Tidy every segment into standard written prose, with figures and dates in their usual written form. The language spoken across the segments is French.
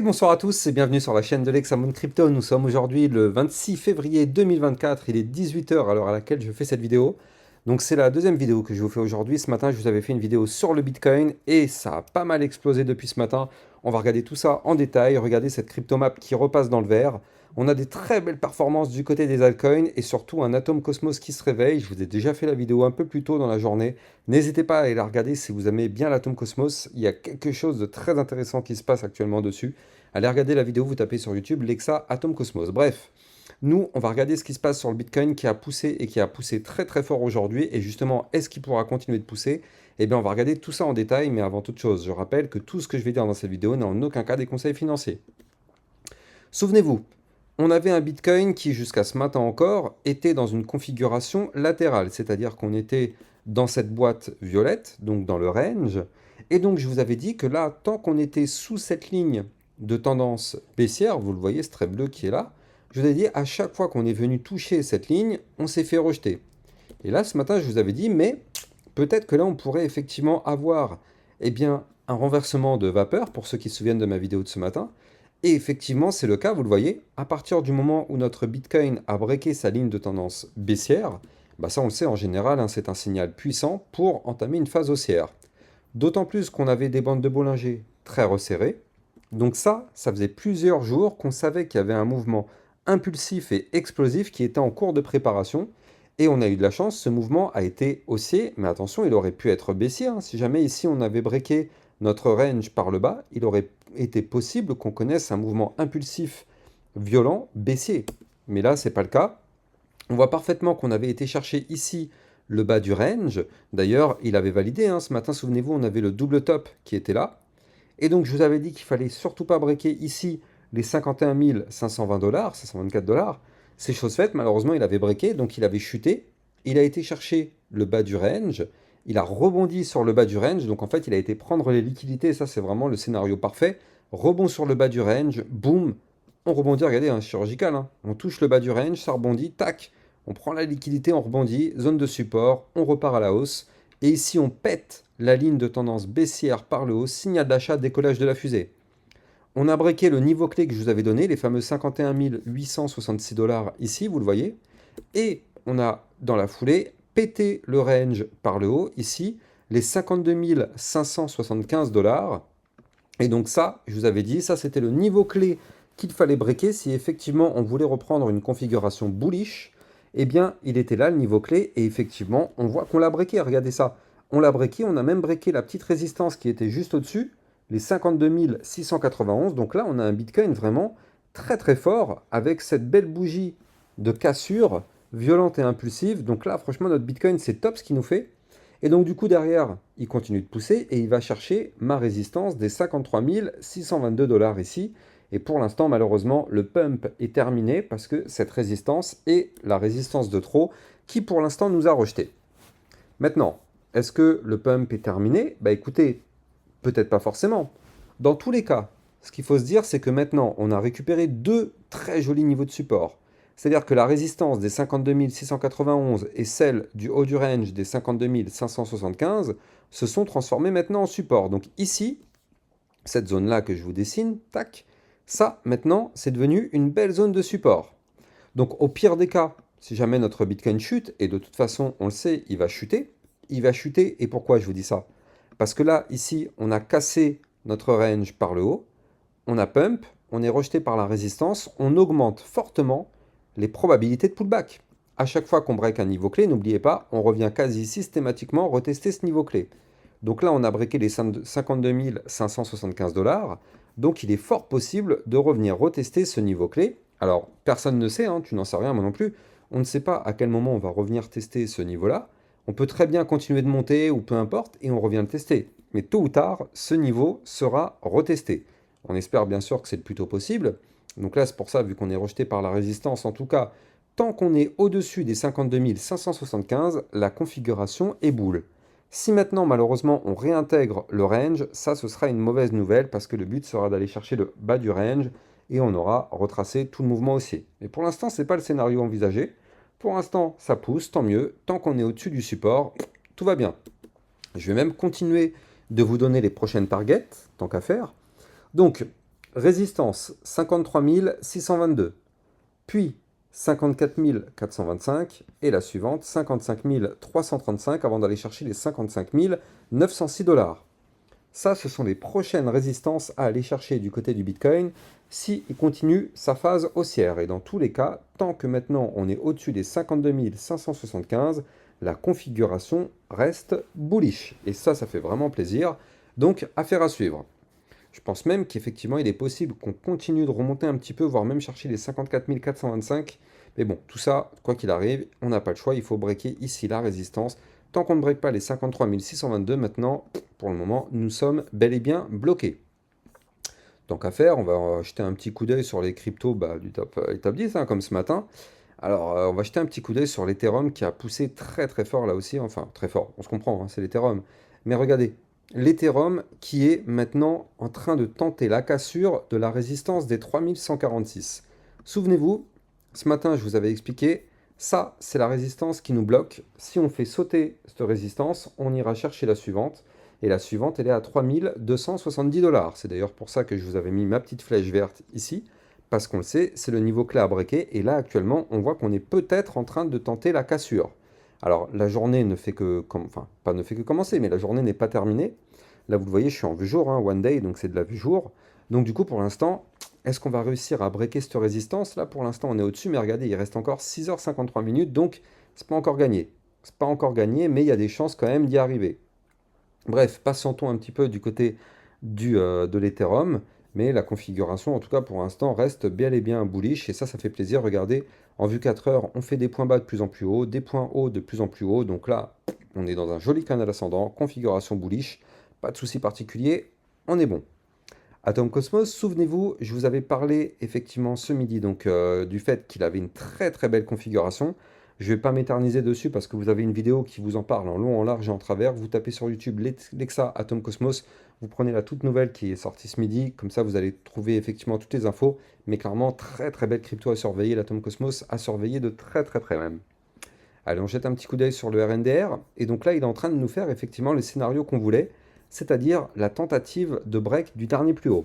Bonsoir à tous et bienvenue sur la chaîne de l'Hexamone Crypto. Nous sommes aujourd'hui le 26 février 2024, il est 18 h à l'heure à laquelle je fais cette vidéo. Donc c'est la deuxième vidéo que je vous fais aujourd'hui. Ce matin, je vous avais fait une vidéo sur le Bitcoin et ça a pas mal explosé depuis ce matin. On va regarder tout ça en détail, regarder cette cryptomap qui repasse dans le vert. On a des très belles performances du côté des altcoins et surtout un Atom Cosmos qui se réveille. Je vous ai déjà fait la vidéo un peu plus tôt dans la journée. N'hésitez pas à aller la regarder si vous aimez bien l'Atom Cosmos. Il y a quelque chose de très intéressant qui se passe actuellement dessus. Allez regarder la vidéo, vous tapez sur YouTube Lexa Atom Cosmos. Bref, nous, on va regarder ce qui se passe sur le Bitcoin qui a poussé et qui a poussé très très fort aujourd'hui. Et justement, est-ce qu'il pourra continuer de pousser? Eh bien, on va regarder tout ça en détail, mais avant toute chose, je rappelle que tout ce que je vais dire dans cette vidéo n'est en aucun cas des conseils financiers. Souvenez-vous, on avait un Bitcoin qui, jusqu'à ce matin encore, était dans une configuration latérale, c'est-à-dire qu'on était dans cette boîte violette, donc dans le range, et donc je vous avais dit que là, tant qu'on était sous cette ligne de tendance baissière, vous le voyez, ce trait bleu qui est là, je vous avais dit, à chaque fois qu'on est venu toucher cette ligne, on s'est fait rejeter. Et là, ce matin, je vous avais dit, mais peut-être que là, on pourrait effectivement avoir, eh bien, un renversement de vapeur, pour ceux qui se souviennent de ma vidéo de ce matin. Et effectivement, c'est le cas, vous le voyez, à partir du moment où notre Bitcoin a breaké sa ligne de tendance baissière, bah ça on le sait en général, hein, c'est un signal puissant pour entamer une phase haussière. D'autant plus qu'on avait des bandes de Bollinger très resserrées. Donc ça faisait plusieurs jours qu'on savait qu'il y avait un mouvement impulsif et explosif qui était en cours de préparation. Et on a eu de la chance, ce mouvement a été haussier, mais attention, il aurait pu être baissier, hein. Si jamais ici on avait breaké notre range par le bas, il aurait été possible qu'on connaisse un mouvement impulsif violent baissier. Mais là, ce n'est pas le cas. On voit parfaitement qu'on avait été chercher ici le bas du range. D'ailleurs, il avait validé, hein. Ce matin, souvenez-vous, on avait le double top qui était là. Et donc, je vous avais dit qu'il fallait surtout pas breaker ici les 51 520 $, 524 $. C'est chose faite, malheureusement, il avait breaké, donc il avait chuté. Il a été chercher le bas du range. Il a rebondi sur le bas du range, donc en fait, il a été prendre les liquidités. Et ça, c'est vraiment le scénario parfait. Rebond sur le bas du range, boum, on rebondit. Regardez, hein, chirurgical, hein. On touche le bas du range, ça rebondit, tac. On prend la liquidité, on rebondit, zone de support, on repart à la hausse. Et ici, on pète la ligne de tendance baissière par le haut, signal d'achat, décollage de la fusée. On a breaké le niveau clé que je vous avais donné, les fameux 51 866 $ ici, vous le voyez. Et on a, dans la foulée, pété le range par le haut, ici, les 52 575 $. Et donc ça, je vous avais dit, ça c'était le niveau clé qu'il fallait breaker si effectivement on voulait reprendre une configuration bullish. Eh bien, il était là le niveau clé et effectivement, on voit qu'on l'a breaké. Regardez ça. On l'a breaké, on a même breaké la petite résistance qui était juste au-dessus, les 52 691. Donc là, on a un Bitcoin vraiment très très fort avec cette belle bougie de cassure violente et impulsive. Donc là, franchement, notre Bitcoin, c'est top ce qu'il nous fait. Et donc du coup derrière, il continue de pousser et il va chercher ma résistance des 53 622 $ ici. Et pour l'instant, malheureusement, le pump est terminé parce que cette résistance est la résistance de trop qui pour l'instant nous a rejeté. Maintenant, est-ce que le pump est terminé? Bah écoutez, peut-être pas forcément. Dans tous les cas, ce qu'il faut se dire, c'est que maintenant, on a récupéré deux très jolis niveaux de support. C'est-à-dire que la résistance des 52 691 et celle du haut du range des 52 575 se sont transformées maintenant en support. Donc ici, cette zone-là que je vous dessine, tac, ça maintenant, c'est devenu une belle zone de support. Donc au pire des cas, si jamais notre Bitcoin chute, et de toute façon, on le sait, il va chuter. Et pourquoi je vous dis ça? Parce que là, ici, on a cassé notre range par le haut, on a pump, on est rejeté par la résistance, on augmente fortement les probabilités de pullback. À chaque fois qu'on break un niveau clé, n'oubliez pas, on revient quasi systématiquement retester ce niveau clé. Donc là, on a breaké les 52 575 $. Donc il est fort possible de revenir retester ce niveau clé. Alors, personne ne sait, hein, tu n'en sais rien, moi non plus. On ne sait pas à quel moment on va revenir tester ce niveau-là. On peut très bien continuer de monter ou peu importe, et on revient le tester. Mais tôt ou tard, ce niveau sera retesté. On espère bien sûr que c'est le plus tôt possible. Donc là, c'est pour ça, vu qu'on est rejeté par la résistance, en tout cas, tant qu'on est au-dessus des 52 575, la configuration est boule. Si maintenant, malheureusement, on réintègre le range, ça, ce sera une mauvaise nouvelle parce que le but sera d'aller chercher le bas du range et on aura retracé tout le mouvement haussier. Mais pour l'instant, ce n'est pas le scénario envisagé. Pour l'instant, ça pousse, tant mieux. Tant qu'on est au-dessus du support, tout va bien. Je vais même continuer de vous donner les prochaines targets, tant qu'à faire. Donc, Résistance 53 622, puis 54 425 et la suivante 55 335 avant d'aller chercher les 55 906 $. Ça, ce sont les prochaines résistances à aller chercher du côté du Bitcoin s'il continue sa phase haussière. Et dans tous les cas, tant que maintenant on est au-dessus des 52 575, la configuration reste bullish. Et ça fait vraiment plaisir. Donc, affaire à suivre. Je pense même qu'effectivement, il est possible qu'on continue de remonter un petit peu, voire même chercher les 54 425. Mais bon, tout ça, quoi qu'il arrive, on n'a pas le choix. Il faut breaker ici la résistance. Tant qu'on ne break pas les 53 622, maintenant, pour le moment, nous sommes bel et bien bloqués. Donc à faire, on va jeter un petit coup d'œil sur les cryptos du top 10, hein, comme ce matin. Alors, on va jeter un petit coup d'œil sur l'Ethereum qui a poussé très très fort là aussi. Enfin, très fort, on se comprend, hein, c'est l'Ethereum. Mais regardez, l'Ethereum qui est maintenant en train de tenter la cassure de la résistance des 3146. Souvenez-vous, ce matin, je vous avais expliqué, ça, c'est la résistance qui nous bloque. Si on fait sauter cette résistance, on ira chercher la suivante. Et la suivante, elle est à 3270 $. C'est d'ailleurs pour ça que je vous avais mis ma petite flèche verte ici, parce qu'on le sait, c'est le niveau clé à breaker. Et là, actuellement, on voit qu'on est peut-être en train de tenter la cassure. Alors, la journée ne fait que, enfin, pas ne fait que commencer, mais la journée n'est pas terminée. Là, vous le voyez, je suis en vue jour, hein, one day, donc c'est de la vue jour. Donc du coup, pour l'instant, est-ce qu'on va réussir à breaker cette résistance? Là, pour l'instant, on est au-dessus, mais regardez, il reste encore 6h53 minutes, donc c'est pas encore gagné. C'est pas encore gagné, mais il y a des chances quand même d'y arriver. Bref, patientons un petit peu du côté de l'Ethereum, mais la configuration, en tout cas pour l'instant, reste bel et bien bullish, et ça fait plaisir. Regardez, en vue 4 heures, on fait des points bas de plus en plus haut, des points hauts de plus en plus haut, donc là, on est dans un joli canal ascendant, configuration bullish, pas de souci particulier, on est bon. Atom Cosmos, souvenez-vous, je vous avais parlé effectivement ce midi donc du fait qu'il avait une très très belle configuration. Je ne vais pas m'éterniser dessus parce que vous avez une vidéo qui vous en parle en long, en large et en travers. Vous tapez sur YouTube Lexa Atom Cosmos, vous prenez la toute nouvelle qui est sortie ce midi, comme ça vous allez trouver effectivement toutes les infos. Mais clairement, très très belle crypto à surveiller, l'Atom Cosmos à surveiller de très très près même. Allez, on jette un petit coup d'œil sur le RNDR. Et donc là, il est en train de nous faire effectivement le scénario qu'on voulait, c'est-à-dire la tentative de break du dernier plus haut.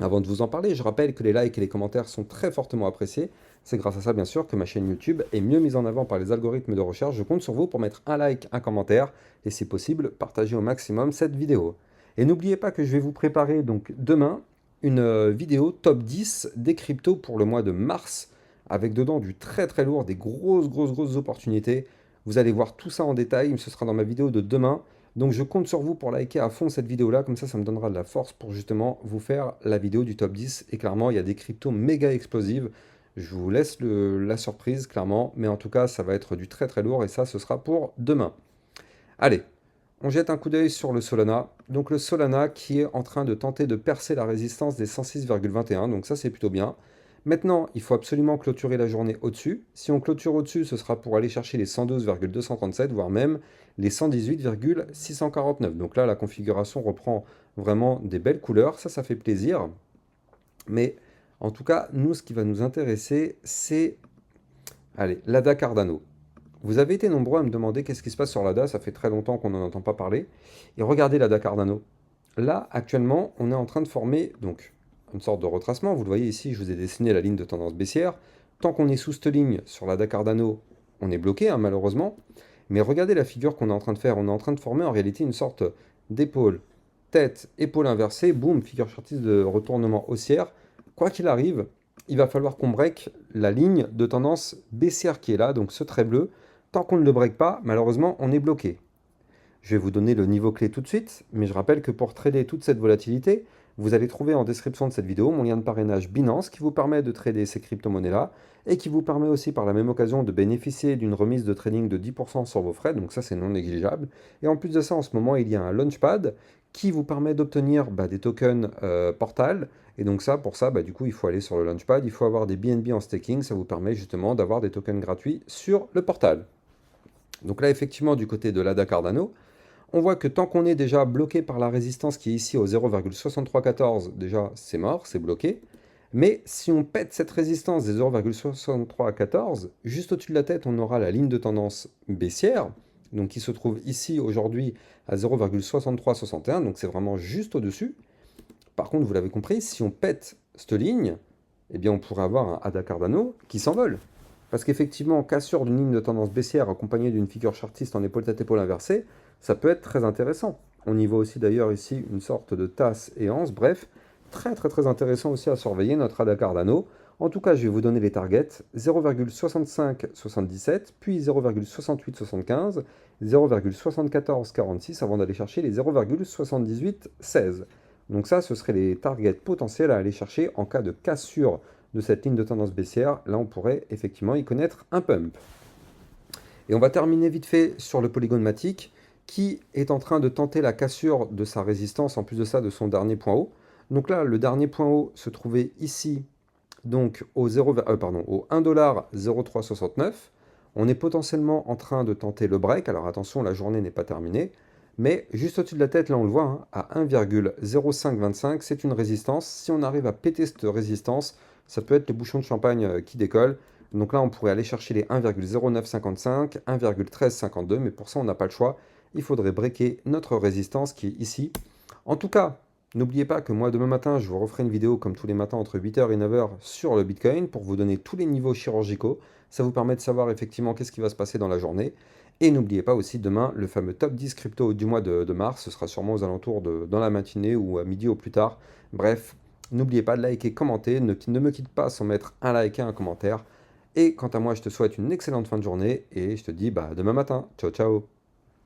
Avant de vous en parler, je rappelle que les likes et les commentaires sont très fortement appréciés. C'est grâce à ça, bien sûr, que ma chaîne YouTube est mieux mise en avant par les algorithmes de recherche. Je compte sur vous pour mettre un like, un commentaire et, si possible, partager au maximum cette vidéo. Et n'oubliez pas que je vais vous préparer donc demain une vidéo top 10 des cryptos pour le mois de mars, avec dedans du très très lourd, des grosses opportunités. Vous allez voir tout ça en détail, ce sera dans ma vidéo de demain. Donc je compte sur vous pour liker à fond cette vidéo-là, comme ça me donnera de la force pour justement vous faire la vidéo du top 10. Et clairement, il y a des cryptos méga explosives. Je vous laisse la surprise, clairement, mais en tout cas, ça va être du très très lourd et ça, ce sera pour demain. Allez, on jette un coup d'œil sur le Solana. Donc le Solana qui est en train de tenter de percer la résistance des 106,21, donc ça c'est plutôt bien. Maintenant, il faut absolument clôturer la journée au-dessus. Si on clôture au-dessus, ce sera pour aller chercher les 112,237, voire même les 118,649. Donc là, la configuration reprend vraiment des belles couleurs. Ça fait plaisir. Mais en tout cas, nous, ce qui va nous intéresser, c'est l'ADA Cardano. Vous avez été nombreux à me demander qu'est-ce qui se passe sur l'ADA. Ça fait très longtemps qu'on n'en entend pas parler. Et regardez l'ADA Cardano. Là, actuellement, on est en train de former donc une sorte de retracement. Vous le voyez ici, je vous ai dessiné la ligne de tendance baissière. Tant qu'on est sous cette ligne sur la Cardano, on est bloqué, hein, malheureusement. Mais regardez la figure qu'on est en train de faire. On est en train de former en réalité une sorte d'épaule, tête, épaule inversée, boum, figure chartiste de retournement haussière. Quoi qu'il arrive, il va falloir qu'on break la ligne de tendance baissière qui est là, donc ce trait bleu. Tant qu'on ne le break pas, malheureusement, on est bloqué. Je vais vous donner le niveau clé tout de suite, mais je rappelle que pour trader toute cette volatilité, vous allez trouver en description de cette vidéo mon lien de parrainage Binance qui vous permet de trader ces crypto-monnaies-là et qui vous permet aussi par la même occasion de bénéficier d'une remise de trading de 10% sur vos frais, donc ça c'est non négligeable. Et en plus de ça, en ce moment, il y a un Launchpad qui vous permet d'obtenir des tokens Portal. Et donc ça, pour ça, du coup, il faut aller sur le Launchpad, il faut avoir des BNB en staking, ça vous permet justement d'avoir des tokens gratuits sur le Portal. Donc là, effectivement, du côté de l'ADA Cardano, on voit que tant qu'on est déjà bloqué par la résistance qui est ici au 0,6314, déjà c'est mort, c'est bloqué. Mais si on pète cette résistance des 0,6314, juste au-dessus de la tête, on aura la ligne de tendance baissière, donc qui se trouve ici aujourd'hui à 0,6361, donc c'est vraiment juste au-dessus. par contre, vous l'avez compris, si on pète cette ligne, eh bien on pourrait avoir un ADA Cardano qui s'envole. Parce qu'effectivement, cassure d'une ligne de tendance baissière accompagnée d'une figure chartiste en épaule tête épaule inversée, ça peut être très intéressant. On y voit aussi d'ailleurs ici une sorte de tasse et anse, bref, très intéressant aussi à surveiller notre ADA Cardano. En tout cas, je vais vous donner les targets 0,6577, puis 0,6875, 0,7446 avant d'aller chercher les 0,7816. Donc ça, ce seraient les targets potentiels à aller chercher en cas de cassure de cette ligne de tendance baissière. Là, on pourrait effectivement y connaître un pump. Et on va terminer vite fait sur le polygone matic qui est en train de tenter la cassure de sa résistance, en plus de ça, de son dernier point haut. Donc là, le dernier point haut se trouvait ici, donc au, au 1,0369$. On est potentiellement en train de tenter le break. Alors attention, la journée n'est pas terminée. Mais juste au-dessus de la tête, là on le voit, hein, à 1,0525, c'est une résistance. Si on arrive à péter cette résistance, ça peut être les bouchons de champagne qui décollent. Donc là, on pourrait aller chercher les 1,0955, 1,1352, mais pour ça, on n'a pas le choix. Il faudrait breaker notre résistance qui est ici. En tout cas, n'oubliez pas que moi, demain matin, je vous referai une vidéo comme tous les matins entre 8h et 9h sur le Bitcoin pour vous donner tous les niveaux chirurgicaux. Ça vous permet de savoir effectivement qu'est-ce qui va se passer dans la journée. Et n'oubliez pas aussi demain le fameux top 10 crypto du mois de mars. Ce sera sûrement aux alentours dans la matinée ou à midi au plus tard. Bref, n'oubliez pas de liker, commenter. Ne me quitte pas sans mettre un like et un commentaire. Et quant à moi, je te souhaite une excellente fin de journée et je te dis demain matin. Ciao, ciao.